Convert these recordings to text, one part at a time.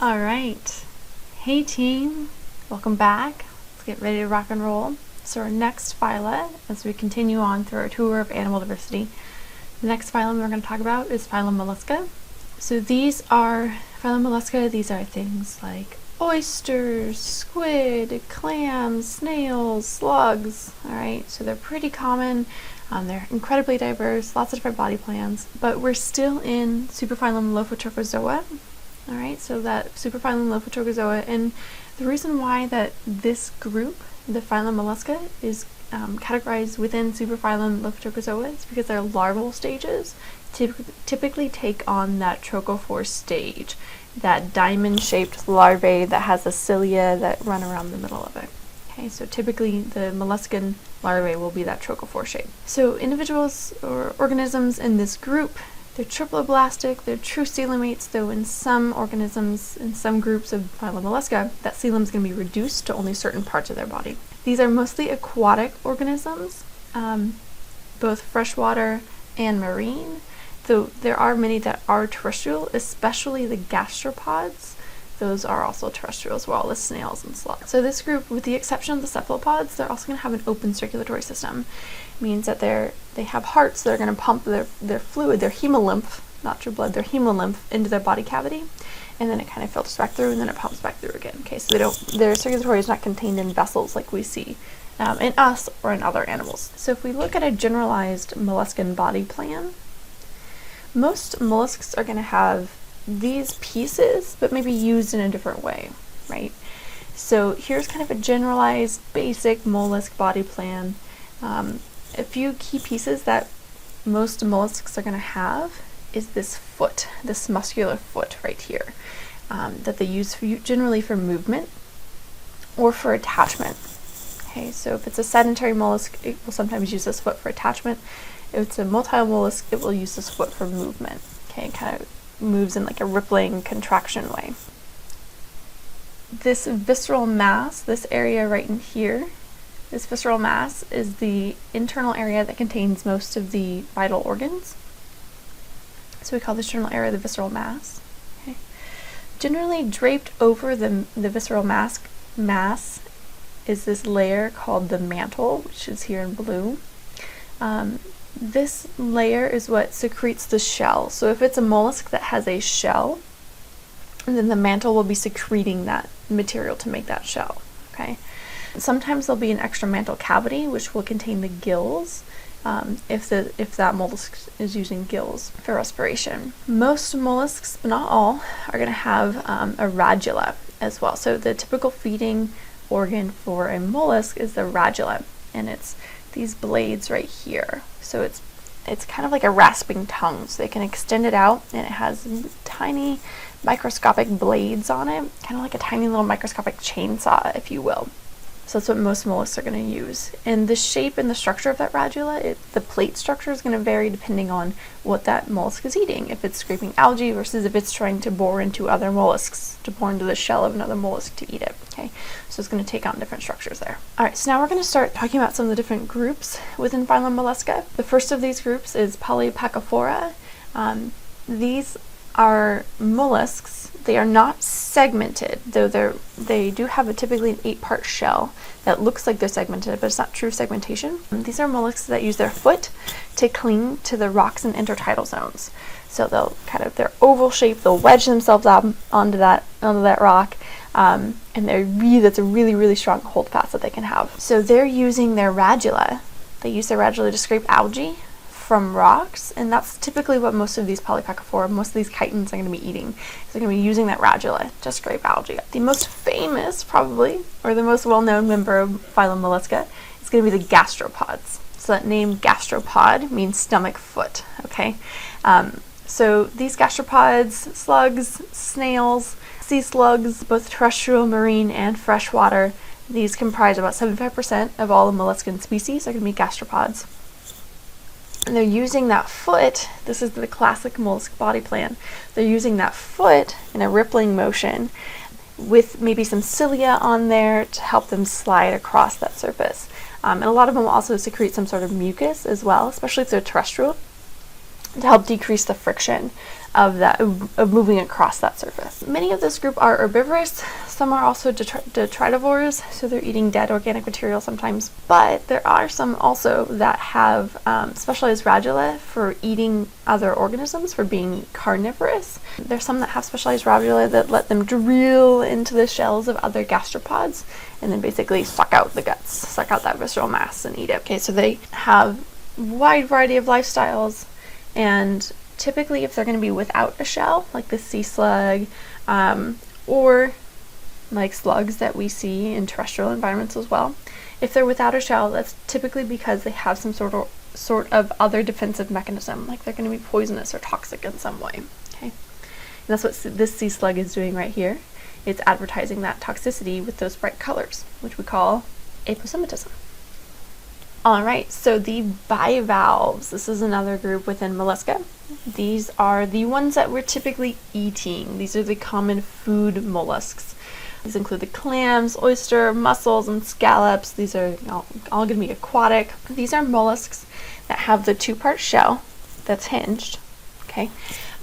All right. Hey team, welcome back. Let's get ready to rock and roll. So our next phyla, as we continue on through our tour of animal diversity, the next phylum we're going to talk about is Phylum Mollusca. So these are, Phylum Mollusca, these are things like oysters, squid, clams, snails, slugs, alright? So they're pretty common, they're incredibly diverse, lots of different body plans, but we're still in superphylum Lophotrochozoa. Alright, so that superphylum Lophotrochozoa, and the reason why that this group, the Phylum Mollusca, is categorized within superphylum Lophotrochozoa is because their larval stages typically take on that trochophore stage, that diamond-shaped larvae that has the cilia that run around the middle of it. Okay, so typically the molluscan larvae will be that trochophore shape. So individuals or organisms in this group, they're triploblastic, they're true coelomates, though in some organisms, in some groups of Phylum Mollusca, that coelom is going to be reduced to only certain parts of their body. These are mostly aquatic organisms, both freshwater and marine, though there are many that are terrestrial, especially the gastropods. Those are also terrestrial as well as snails and slugs. So this group, with the exception of the cephalopods, they're also going to have an open circulatory system. It means that they have hearts that are going to pump their fluid, their hemolymph, not your blood, their hemolymph into their body cavity, and then it kind of filters back through and then it pumps back through again. Okay, so their circulatory is not contained in vessels like we see in us or in other animals. So if we look at a generalized molluscan body plan, most mollusks are going to have these pieces, but maybe used in a different way, right? So here's kind of a generalized, basic mollusk body plan. A few key pieces that most mollusks are going to have is this foot, this muscular foot right here, that they use generally for movement or for attachment. Okay, so if it's a sedentary mollusk, it will sometimes use this foot for attachment. If it's a motile mollusk, it will use this foot for movement. Okay, kind of moves in like a rippling contraction way. This visceral mass, this area right in here, this visceral mass is the internal area that contains most of the vital organs. So we call this general area the visceral mass. Okay. Generally draped over the visceral mass is this layer called the mantle, which is here in blue. This layer is what secretes the shell. So if it's a mollusk that has a shell, then the mantle will be secreting that material to make that shell. Okay. Sometimes there'll be an extra mantle cavity which will contain the gills, if that mollusk is using gills for respiration. Most mollusks, but not all, are going to have a radula as well. So the typical feeding organ for a mollusk is the radula, and it's these blades right here. So it's kind of like a rasping tongue, so they can extend it out, and it has tiny microscopic blades on it, kind of like a tiny little microscopic chainsaw, if you will. So that's what most mollusks are going to use. And the shape and the structure of that radula, the plate structure is going to vary depending on what that mollusk is eating. If it's scraping algae versus if it's trying to bore into other mollusks, to bore into the shell of another mollusk to eat it. Okay, so it's going to take on different structures there. Alright, so now we're going to start talking about some of the different groups within Phylum Mollusca. The first of these groups is Polypachyphora. These are mollusks. They are not segmented, though they do have typically an 8-part shell that looks like they're segmented, but it's not true segmentation. These are mollusks that use their foot to cling to the rocks and intertidal zones. So they're oval shaped, they'll wedge themselves up onto that rock, and that's a really, really strong hold fast that they can have. So they're using their radula. They use their radula to scrape algae from rocks, and that's typically what most of these Polypachyphora, most of these chitons are going to be eating. So they're going to be using that radula to scrape algae. The most famous, probably, or the most well-known member of Phylum Mollusca is going to be the gastropods. So that name gastropod means stomach foot, okay? So these gastropods, slugs, snails, sea slugs, both terrestrial, marine, and freshwater, these comprise about 75% of all the molluscan species are going to be gastropods. And they're using that foot, this is the classic mollusk body plan, they're using that foot in a rippling motion with maybe some cilia on there to help them slide across that surface. And a lot of them will also secrete some sort of mucus as well, especially if they're terrestrial, to help decrease the friction of moving across that surface. Many of this group are herbivorous. Some are also detritivores, so they're eating dead organic material sometimes. But there are some also that have specialized radula for eating other organisms, for being carnivorous. There's some that have specialized radula that let them drill into the shells of other gastropods and then basically suck out the guts, suck out that visceral mass and eat it. Okay, so they have a wide variety of lifestyles, and typically if they're going to be without a shell, like the sea slug, or like slugs that we see in terrestrial environments as well, if they're without a shell, that's typically because they have some sort of other defensive mechanism, like they're going to be poisonous or toxic in some way. Okay, and that's what this sea slug is doing right here. It's advertising that toxicity with those bright colors, which we call aposematism. Alright, so the bivalves, this is another group within mollusca. These are the ones that we're typically eating. These are the common food mollusks. These include the clams, oyster, mussels, and scallops. These are all going to be aquatic. These are mollusks that have the two-part shell that's hinged, okay?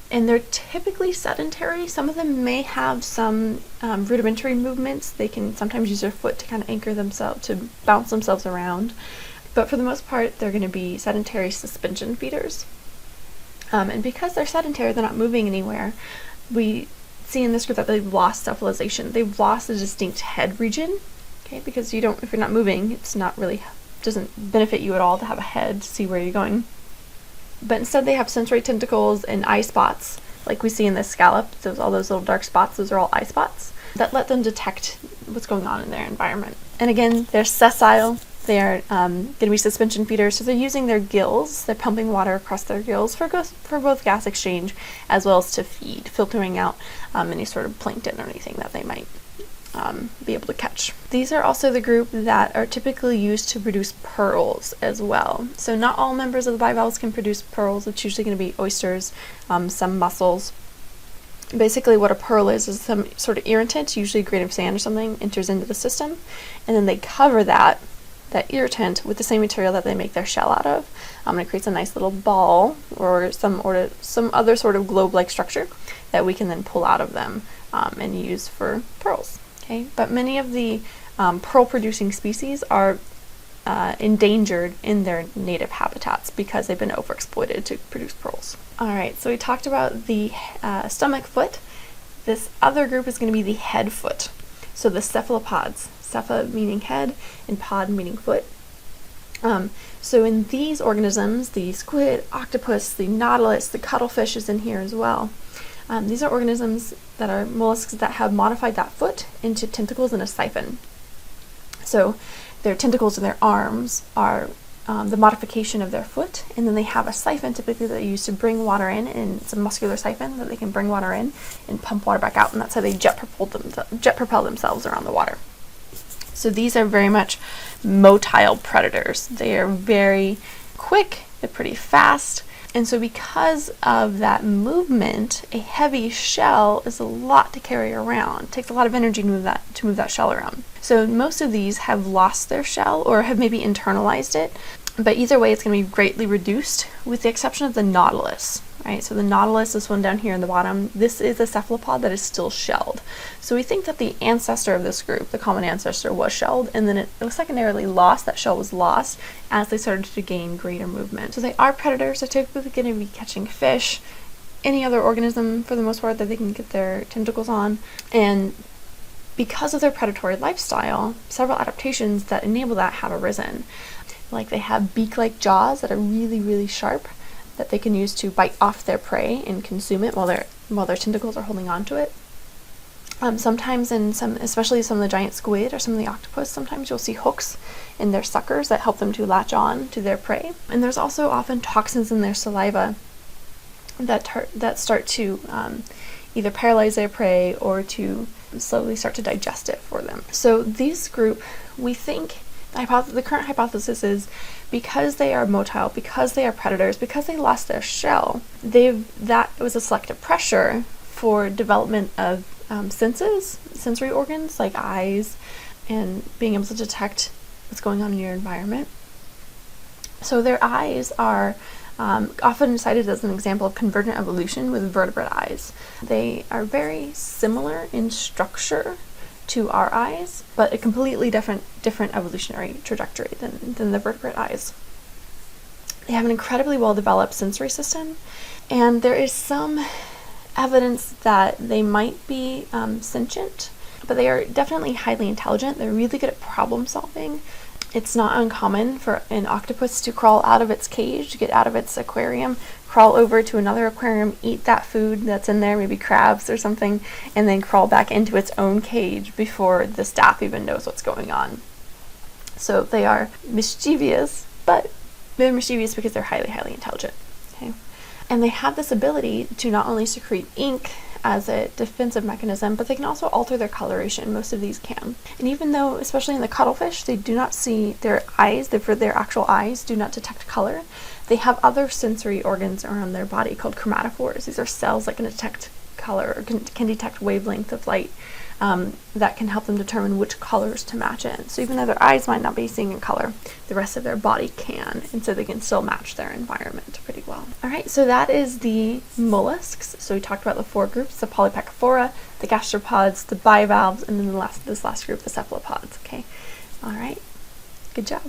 And they're typically sedentary. Some of them may have some rudimentary movements. They can sometimes use their foot to kind of anchor themselves, to bounce themselves around. But for the most part, they're going to be sedentary suspension feeders. And because they're sedentary, they're not moving anywhere, we see in this group that they've lost cephalization. They've lost a distinct head region, okay? Because if you're not moving, it's not really, doesn't benefit you at all to have a head to see where you're going. But instead they have sensory tentacles and eye spots, like we see in this scallop. All those little dark spots, those are all eye spots that let them detect what's going on in their environment. And again, they're sessile. They are going to be suspension feeders, so they're using their gills. They're pumping water across their gills for both gas exchange as well as to feed, filtering out any sort of plankton or anything that they might be able to catch. These are also the group that are typically used to produce pearls as well. So not all members of the bivalves can produce pearls. It's usually going to be oysters, some mussels. Basically what a pearl is some sort of irritant, usually a grain of sand or something, enters into the system, and then they cover that irritant with the same material that they make their shell out of. And it creates a nice little ball or some other sort of globe-like structure that we can then pull out of them and use for pearls. Okay, but many of the pearl-producing species are endangered in their native habitats because they've been overexploited to produce pearls. Alright, so we talked about the stomach foot. This other group is going to be the head foot. So the cephalopods. Cepha meaning head and pod meaning foot. So in these organisms, the squid, octopus, the nautilus, the cuttlefish is in here as well. These are organisms that are mollusks that have modified that foot into tentacles and a siphon. So their tentacles and their arms are the modification of their foot, and then they have a siphon typically that they use to bring water in, and it's a muscular siphon that they can bring water in and pump water back out, and that's how they jet propel themselves around the water. So these are very much motile predators. They are very quick, they're pretty fast, and so because of that movement, a heavy shell is a lot to carry around. It takes a lot of energy to move that shell around. So most of these have lost their shell or have maybe internalized it, but either way it's going to be greatly reduced with the exception of the nautilus. Right, so the nautilus, this one down here in the bottom, this is a cephalopod that is still shelled. So we think that the ancestor of this group, the common ancestor, was shelled, and then it was secondarily lost. That shell was lost as they started to gain greater movement. So they are predators. They're typically going to be catching fish, any other organism for the most part that they can get their tentacles on. And because of their predatory lifestyle, several adaptations that enable that have arisen. Like they have beak-like jaws that are really, really sharp, that they can use to bite off their prey and consume it while their tentacles are holding on to it. Sometimes especially some of the giant squid or some of the octopus, sometimes you'll see hooks in their suckers that help them to latch on to their prey. And there's also often toxins in their saliva that start to either paralyze their prey or to slowly start to digest it for them. So this group, we think, the current hypothesis is because they are motile, because they are predators, because they lost their shell, that was a selective pressure for development of sensory organs like eyes and being able to detect what's going on in your environment. So their eyes are often cited as an example of convergent evolution with vertebrate eyes. They are very similar in structure to our eyes, but a completely different evolutionary trajectory than the vertebrate eyes. They have an incredibly well-developed sensory system, and there is some evidence that they might be sentient, but they are definitely highly intelligent. They're really good at problem solving. It's not uncommon for an octopus to crawl out of its cage, get out of its aquarium, crawl over to another aquarium, eat that food that's in there, maybe crabs or something, and then crawl back into its own cage before the staff even knows what's going on. So they are mischievous, but they're mischievous because they're highly, highly intelligent. Okay? And they have this ability to not only secrete ink as a defensive mechanism, but they can also alter their coloration. Most of these can. And even though, especially in the cuttlefish, they do not see their eyes, their actual eyes do not detect color, they have other sensory organs around their body called chromatophores. These are cells that can detect color, or can detect wavelength of light, that can help them determine which colors to match in. So even though their eyes might not be seeing in color, the rest of their body can, and so they can still match their environment pretty well. Alright, so that is the mollusks. So we talked about the 4 groups, the polypachyphora, the gastropods, the bivalves, and then this last group, the cephalopods. Okay, alright, good job.